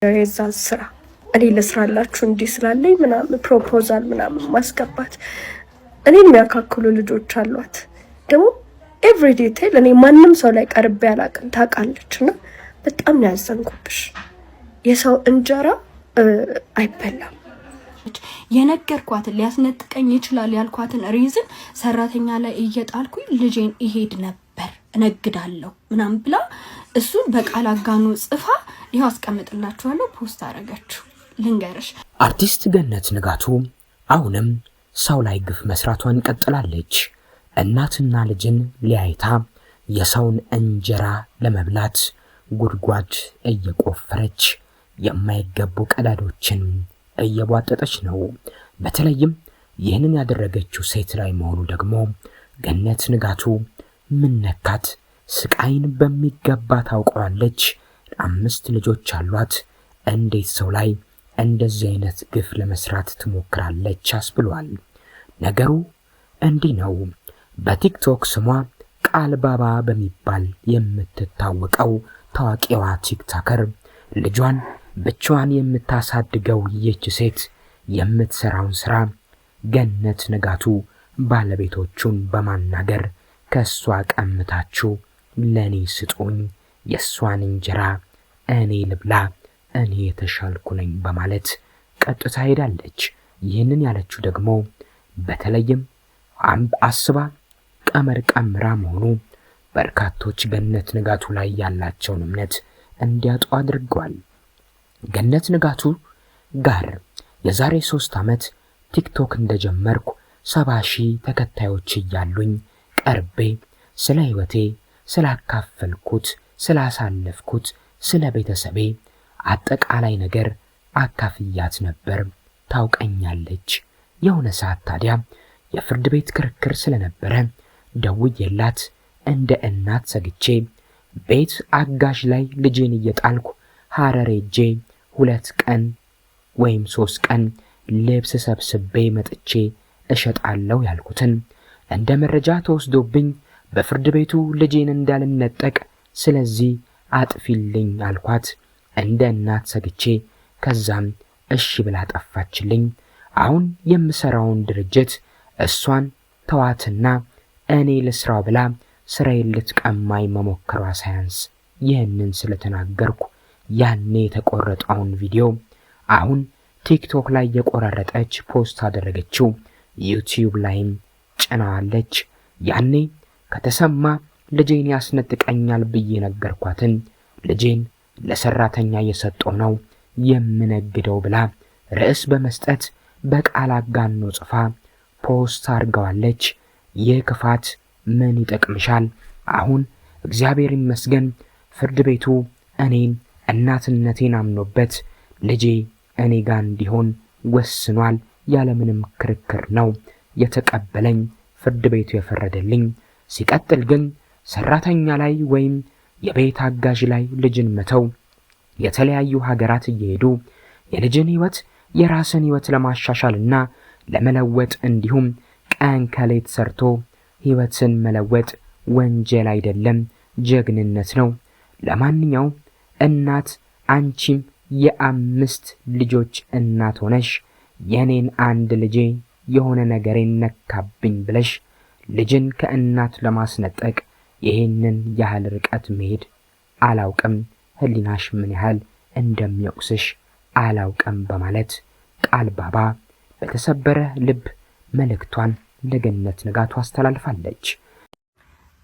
የዛ ስራ እኔ ለስራላችሁ እንዲህ ስላለኝ ምናምን ፕሮፖዛል ምናምን ማስገባት እኔን የሚያካክሉ ልጆች አሏት። ደግሞ ኤቭሪ ዲቴል እኔ ማንም ሰው ላይ ቀርቤ አላውቅም ታውቃለችና በጣም ነው ያዘንኩብሽ። የሰው እንጀራ አይበላም። የነገርኳትን ሊያስነጥቀኝ ይችላል ያልኳትን ሪዝን ሰራተኛ ላይ እየጣልኩኝ ልጄን ይሄድ ነበር እነግዳለሁ ምናምን ብላ እሱን በቃል አጋኖ ጽፋ ይሄው አስቀምጥላችኋለሁ ፖስት አረጋችሁ። ልንገርሽ አርቲስት ገነት ንጋቱ አሁንም ሰው ላይ ግፍ መስራቷን ቀጥላለች። እናትና ልጅን ሊያይታ የሰውን እንጀራ ለመብላት ጉድጓድ እየቆፈረች የማይገቡ ቀዳዶችን እየቧጠጠች ነው። በተለይም ይህንን ያደረገችው ሴት ላይ መሆኑ ደግሞ ገነት ንጋቱ ምን ነካት? ስቃይን በሚገባ ታውቀዋለች። 5 ልጆች አሏት። እንዴት ሰው ላይ እንደዚህ አይነት ግፍ ለመስራት ትሞክራለች አስብሏል። ነገሩ እንዲህ ነው። በቲክቶክ ስሟ ቃል ባባ በሚባል የምትታወቀው ታዋቂዋ ቲክቶከር ልጇን ብቻዋን የምታሳድገው ይህች ሴት የምትሰራውን ስራ ገነት ንጋቱ ባለቤቶቹን በማናገር ከሷ ቀምታችሁ ለኔ ስጡኝ፣ የሷን እንጀራ እኔ ልብላ፣ እኔ የተሻልኩ ነኝ በማለት ቀጥታ ሄዳለች። ይህንን ያለችው ደግሞ በተለይም አስባ ቀመር ቀምራ መሆኑ በርካቶች ገነት ንጋቱ ላይ ያላቸውን እምነት እንዲያጡ አድርጓል። ገነት ንጋቱ ጋር የዛሬ 3 ዓመት ቲክቶክ እንደጀመርኩ 70,000 ተከታዮች እያሉኝ ቀርቤ ስለ ህይወቴ ስላካፈልኩት ስላሳለፍኩት ስለ ቤተሰቤ አጠቃላይ ነገር አካፍያት ነበር። ታውቀኛለች። የሆነ ሰዓት ታዲያ የፍርድ ቤት ክርክር ስለነበረ ደውዬላት እንደ እናት ሰግቼ ቤት አጋዥ ላይ ልጄን እየጣልኩ ሐረር ሄጄ 2 ቀን ወይም 3 ቀን ልብስ ሰብስቤ መጥቼ እሸጣለሁ ያልኩትን እንደ መረጃ ተወስዶብኝ በፍርድ ቤቱ ልጄን እንዳልነጠቅ ስለዚህ አጥፊልኝ አልኳት እንደ እናት ሰግቼ። ከዛም እሺ ብላ ጠፋችልኝ። አሁን የምሰራውን ድርጅት እሷን ተዋትና እኔ ልስራው ብላ ስራዬን ልትቀማኝ መሞከሯ ሳያንስ ይህንን ስለተናገርኩ ያኔ የተቆረጠውን ቪዲዮ አሁን ቲክቶክ ላይ የቆራረጠች ፖስት አደረገችው። ዩቲዩብ ላይም ጭናዋለች። ያኔ ከተሰማ ልጄን ያስነጥቀኛል ብዬ ነገርኳትን ልጄን ለሰራተኛ የሰጠው ነው የምነግደው ብላ ርዕስ በመስጠት በቃል አጋኖ ጽፋ ፖስት አድርጋዋለች። ይህ ክፋት ምን ይጠቅምሻል? አሁን እግዚአብሔር ይመስገን ፍርድ ቤቱ እኔን እናትነቴን አምኖበት ልጄ እኔ ጋር እንዲሆን ወስኗል። ያለምንም ክርክር ነው የተቀበለኝ ፍርድ ቤቱ የፈረደልኝ። ሲቀጥል ግን ሰራተኛ ላይ ወይም የቤት አጋዥ ላይ ልጅን መተው የተለያዩ ሀገራት እየሄዱ የልጅን ህይወት የራስን ህይወት ለማሻሻልና ለመለወጥ እንዲሁም ቀን ከሌት ሰርቶ ህይወትን መለወጥ ወንጀል አይደለም፣ ጀግንነት ነው። ለማንኛውም እናት አንቺም የ5 ልጆች እናት ሆነሽ የኔን አንድ ልጄ የሆነ ነገሬን ነካብኝ ብለሽ ልጅን ከእናት ለማስነጠቅ ይሄንን ያህል ርቀት መሄድ አላውቅም፣ ህሊናሽ ምን ያህል እንደሚወቅስሽ አላውቅም በማለት ቃል ባባ በተሰበረ ልብ መልእክቷን ለገነት ንጋቱ አስተላልፋለች።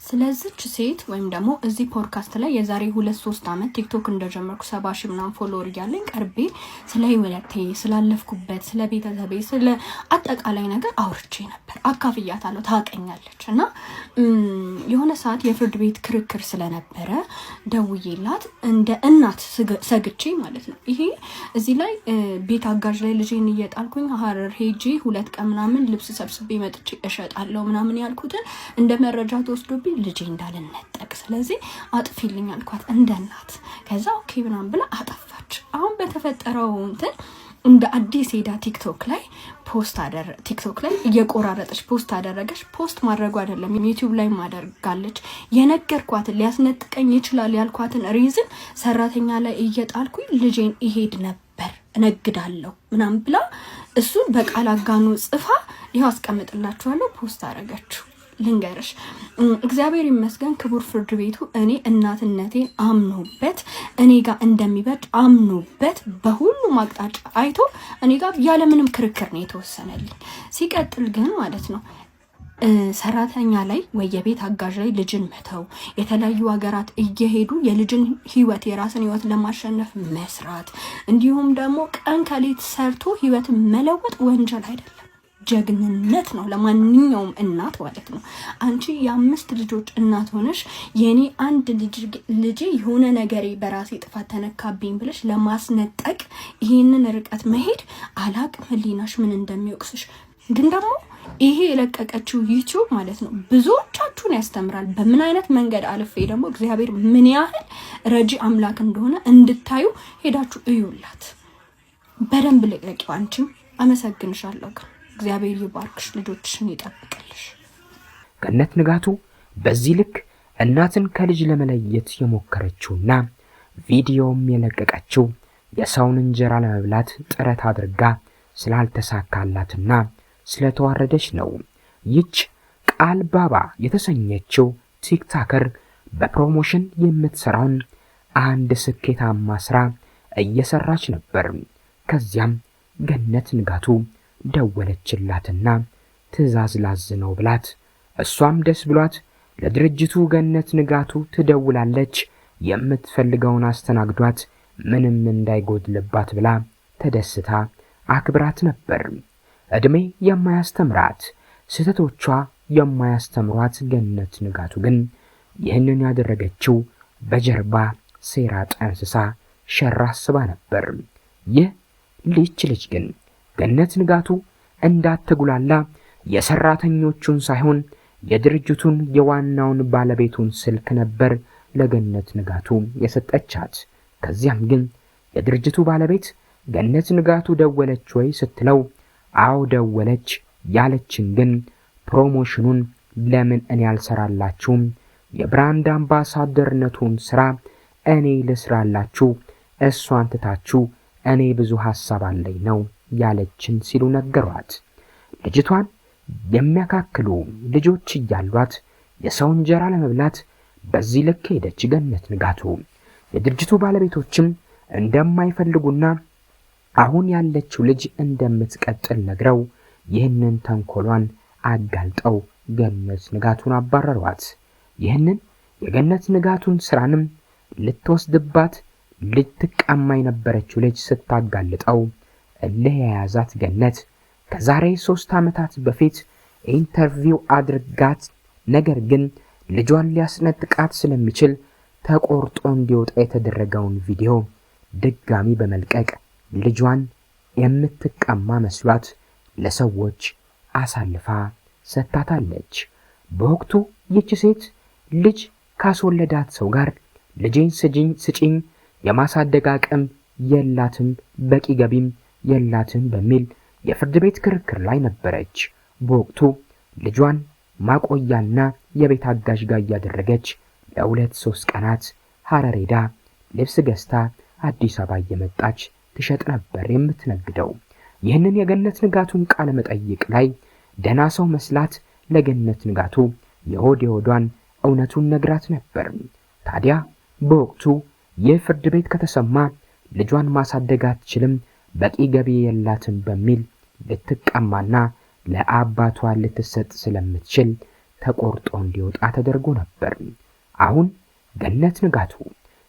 ስለዚች ሴት ወይም ደግሞ እዚህ ፖድካስት ላይ የዛሬ 2-3 ዓመት ቲክቶክ እንደጀመርኩ 70,000 ምናምን ፎሎወር ያለኝ ቀርቤ ስለ ህይወቴ ስላለፍኩበት ስለ ቤተሰቤ ስለ አጠቃላይ ነገር አውርቼ ነበር። አካፍያታለሁ። ታውቀኛለች እና የሆነ ሰዓት የፍርድ ቤት ክርክር ስለነበረ ደውዬላት እንደ እናት ሰግቼ ማለት ነው። ይሄ እዚህ ላይ ቤት አጋዥ ላይ ልጄን እየጣልኩኝ ሐረር ሄጄ 2 ቀን ምናምን ልብስ ሰብስቤ መጥቼ እሸጣለሁ ምናምን ያልኩትን እንደ መረጃ ተወስዶብኝ ልጄ እንዳልነጠቅ ስለዚህ አጥፊልኝ አልኳት እንደ እናት። ከዛ ኦኬ ምናምን ብላ አጠፋች። አሁን በተፈጠረው እንደ አዲስ ሄዳ ቲክቶክ ላይ ፖስት ቲክቶክ ላይ እየቆራረጠች ፖስት አደረገች። ፖስት ማድረጉ አይደለም ዩቲዩብ ላይ ማደርጋለች። የነገርኳትን ሊያስነጥቀኝ ይችላል ያልኳትን ሪዝን ሰራተኛ ላይ እየጣልኩኝ ልጄን ይሄድ ነበር እነግዳለሁ ምናምን ብላ እሱን በቃል አጋኑ ጽፋ ይሄው አስቀምጥላችኋለሁ ፖስት አደረገችው። ልንገርሽ እግዚአብሔር ይመስገን ክቡር ፍርድ ቤቱ እኔ እናትነቴን አምኖበት እኔ ጋር እንደሚበድ አምኖበት በሁሉም አቅጣጫ አይቶ እኔ ጋር ያለምንም ክርክር ነው የተወሰነልኝ። ሲቀጥል ግን ማለት ነው ሰራተኛ ላይ ወይ የቤት አጋዥ ላይ ልጅን መተው የተለያዩ ሀገራት እየሄዱ የልጅን ህይወት የራስን ህይወት ለማሸነፍ መስራት እንዲሁም ደግሞ ቀን ከሌት ሰርቶ ህይወትን መለወጥ ወንጀል አይደለም፣ ጀግንነት ነው ለማንኛውም እናት ማለት ነው። አንቺ የ5 ልጆች እናት ሆነሽ የኔ አንድ ልጅ የሆነ ነገሬ በራሴ ጥፋት ተነካብኝ ብለሽ ለማስነጠቅ ይሄንን ርቀት መሄድ አላቅም ህሊናሽ ምን እንደሚወቅስሽ። ግን ደግሞ ይሄ የለቀቀችው ዩቲዩብ ማለት ነው ብዙዎቻችሁን ያስተምራል። በምን አይነት መንገድ አልፌ ደግሞ እግዚአብሔር ምን ያህል ረጂ አምላክ እንደሆነ እንድታዩ ሄዳችሁ እዩላት። በደንብ ልቀቂው። አንቺም አመሰግንሻለሁ። እግዚአብሔር ይባርክሽ፣ ልጆችሽን ይጠብቅልሽ። ገነት ንጋቱ በዚህ ልክ እናትን ከልጅ ለመለየት የሞከረችውና ቪዲዮም የለቀቀችው የሰውን እንጀራ ለመብላት ጥረት አድርጋ ስላልተሳካላትና ስለተዋረደች ነው። ይች ቃል ባባ የተሰኘችው ቲክቶከር በፕሮሞሽን የምትሰራውን አንድ ስኬታማ ስራ እየሰራች ነበር። ከዚያም ገነት ንጋቱ ደወለችላትና ትዕዛዝ ላዝነው ብላት እሷም ደስ ብሏት ለድርጅቱ ገነት ንጋቱ ትደውላለች። የምትፈልገውን አስተናግዷት ምንም እንዳይጎድልባት ብላ ተደስታ አክብራት ነበር። እድሜ የማያስተምራት ስህተቶቿ የማያስተምሯት ገነት ንጋቱ ግን ይህንን ያደረገችው በጀርባ ሴራ ጠንስሳ ሸር አስባ ነበር። ይህ ልጅ ግን ገነት ንጋቱ እንዳትጉላላ የሰራተኞቹን ሳይሆን የድርጅቱን የዋናውን ባለቤቱን ስልክ ነበር ለገነት ንጋቱ የሰጠቻት። ከዚያም ግን የድርጅቱ ባለቤት ገነት ንጋቱ ደወለች ወይ ስትለው አው ደወለች፣ ያለችን ግን ፕሮሞሽኑን ለምን እኔ ያልሰራላችሁም የብራንድ አምባሳደርነቱን ስራ እኔ ልስራላችሁ እሷን ትታችሁ እኔ ብዙ ሐሳብ አለኝ ነው ያለችን ሲሉ ነገሯት። ልጅቷን የሚያካክሉ ልጆች እያሏት የሰው እንጀራ ለመብላት በዚህ ልክ ሄደች ገነት ንጋቱ። የድርጅቱ ባለቤቶችም እንደማይፈልጉና አሁን ያለችው ልጅ እንደምትቀጥል ነግረው ይህንን ተንኮሏን አጋልጠው ገነት ንጋቱን አባረሯት። ይህንን የገነት ንጋቱን ስራንም ልትወስድባት ልትቀማ የነበረችው ልጅ ስታጋልጠው እልህ የያዛት ገነት ከዛሬ 3 ዓመታት በፊት ኢንተርቪው አድርጋት፣ ነገር ግን ልጇን ሊያስነጥቃት ስለሚችል ተቆርጦ እንዲወጣ የተደረገውን ቪዲዮ ድጋሚ በመልቀቅ ልጇን የምትቀማ መስሏት ለሰዎች አሳልፋ ሰጥታታለች። በወቅቱ ይህች ሴት ልጅ ካስወለዳት ሰው ጋር ልጄን ስጪኝ የማሳደግ አቅም የላትም፣ በቂ ገቢም የላትም በሚል የፍርድ ቤት ክርክር ላይ ነበረች። በወቅቱ ልጇን ማቆያና የቤት አጋዥ ጋር እያደረገች ለ2-3 ቀናት ሐረር ሄዳ ልብስ ገዝታ አዲስ አበባ እየመጣች ትሸጥ ነበር የምትነግደው። ይህንን የገነት ንጋቱን ቃለ መጠይቅ ላይ ደህና ሰው መስላት ለገነት ንጋቱ የሆድ የሆዷን እውነቱን ነግራት ነበር። ታዲያ በወቅቱ ይህ ፍርድ ቤት ከተሰማ ልጇን ማሳደግ አትችልም፣ በቂ ገቢ የላትም በሚል ልትቀማና ለአባቷ ልትሰጥ ስለምትችል ተቆርጦ እንዲወጣ ተደርጎ ነበር። አሁን ገነት ንጋቱ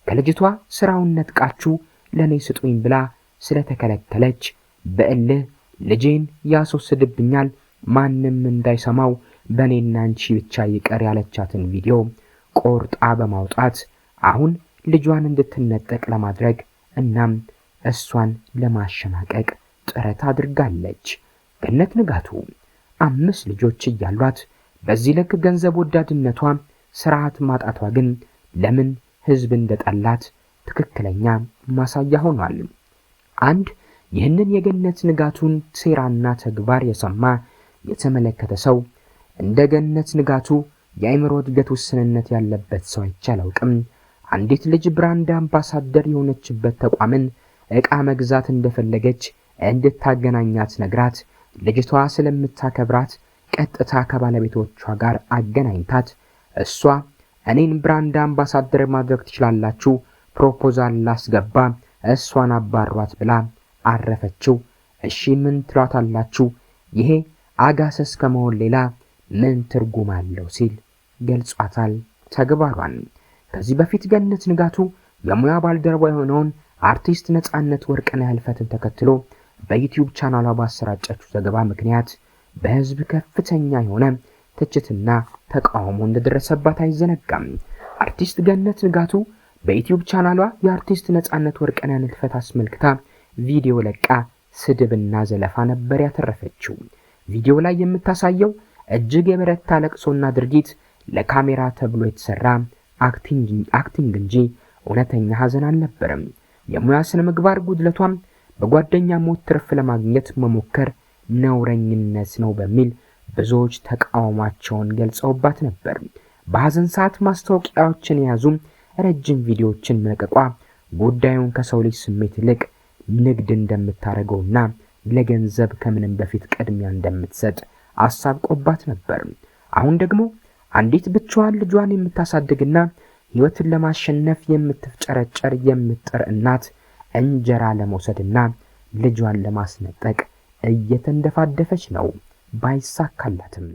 ከልጅቷ ስራውን ነጥቃችሁ ለኔ ስጡኝ ብላ ስለተከለከለች በእልህ ልጄን ያስወስድብኛል፣ ማንም እንዳይሰማው በኔና አንቺ ብቻ ይቀር ያለቻትን ቪዲዮ ቆርጣ በማውጣት አሁን ልጇን እንድትነጠቅ ለማድረግ እናም እሷን ለማሸማቀቅ ጥረት አድርጋለች። ገነት ንጋቱ 5 ልጆች እያሏት በዚህ ልክ ገንዘብ ወዳድነቷ ስርዓት ማጣቷ ግን ለምን ህዝብ እንደጠላት ትክክለኛ ማሳያ ሆኗል። አንድ ይህንን የገነት ንጋቱን ሴራና ተግባር የሰማ የተመለከተ ሰው እንደ ገነት ንጋቱ የአእምሮ እድገት ውስንነት ያለበት ሰው አይቻላውቅም። አንዲት ልጅ ብራንድ አምባሳደር የሆነችበት ተቋምን ዕቃ መግዛት እንደፈለገች እንድታገናኛት ነግራት ልጅቷ ስለምታከብራት ቀጥታ ከባለቤቶቿ ጋር አገናኝታት እሷ እኔን ብራንድ አምባሳደር ማድረግ ትችላላችሁ፣ ፕሮፖዛል ላስገባ፣ እሷን አባሯት ብላ አረፈችው። እሺ ምን ትሏታላችሁ? ይሄ አጋሰስ ከመሆን ሌላ ምን ትርጉም አለው ሲል ገልጿታል ተግባሯን። ከዚህ በፊት ገነት ንጋቱ የሙያ ባልደረባ የሆነውን አርቲስት ነጻነት ወርቅነህ ህልፈትን ተከትሎ በዩቲዩብ ቻናሏ ባሰራጨችው ዘገባ ምክንያት በህዝብ ከፍተኛ የሆነ ትችትና ተቃውሞ እንደደረሰባት አይዘነጋም። አርቲስት ገነት ንጋቱ በዩቲዩብ ቻናሏ የአርቲስት ነጻነት ወርቅነህን ህልፈት አስመልክታ ቪዲዮ ለቃ ስድብና ዘለፋ ነበር ያተረፈችው። ቪዲዮ ላይ የምታሳየው እጅግ የበረታ ለቅሶና ድርጊት ለካሜራ ተብሎ የተሰራ አክቲንግ እንጂ እውነተኛ ሐዘን አልነበረም። የሙያ ስነ ምግባር ጉድለቷም በጓደኛ ሞት ትርፍ ለማግኘት መሞከር ነውረኝነት ነው በሚል ብዙዎች ተቃውሟቸውን ገልጸውባት ነበር። በሐዘን ሰዓት ማስታወቂያዎችን የያዙ ረጅም ቪዲዮዎችን መልቀቋ ጉዳዩን ከሰው ልጅ ስሜት ይልቅ ንግድ እንደምታረገውና ለገንዘብ ከምንም በፊት ቅድሚያ እንደምትሰጥ አሳብቆባት ነበር። አሁን ደግሞ አንዲት ብቻዋን ልጇን የምታሳድግና ህይወትን ለማሸነፍ የምትፍጨረጨር የምትጥር እናት እንጀራ ለመውሰድና ልጇን ለማስነጠቅ እየተንደፋደፈች ነው። ባይሳካላትም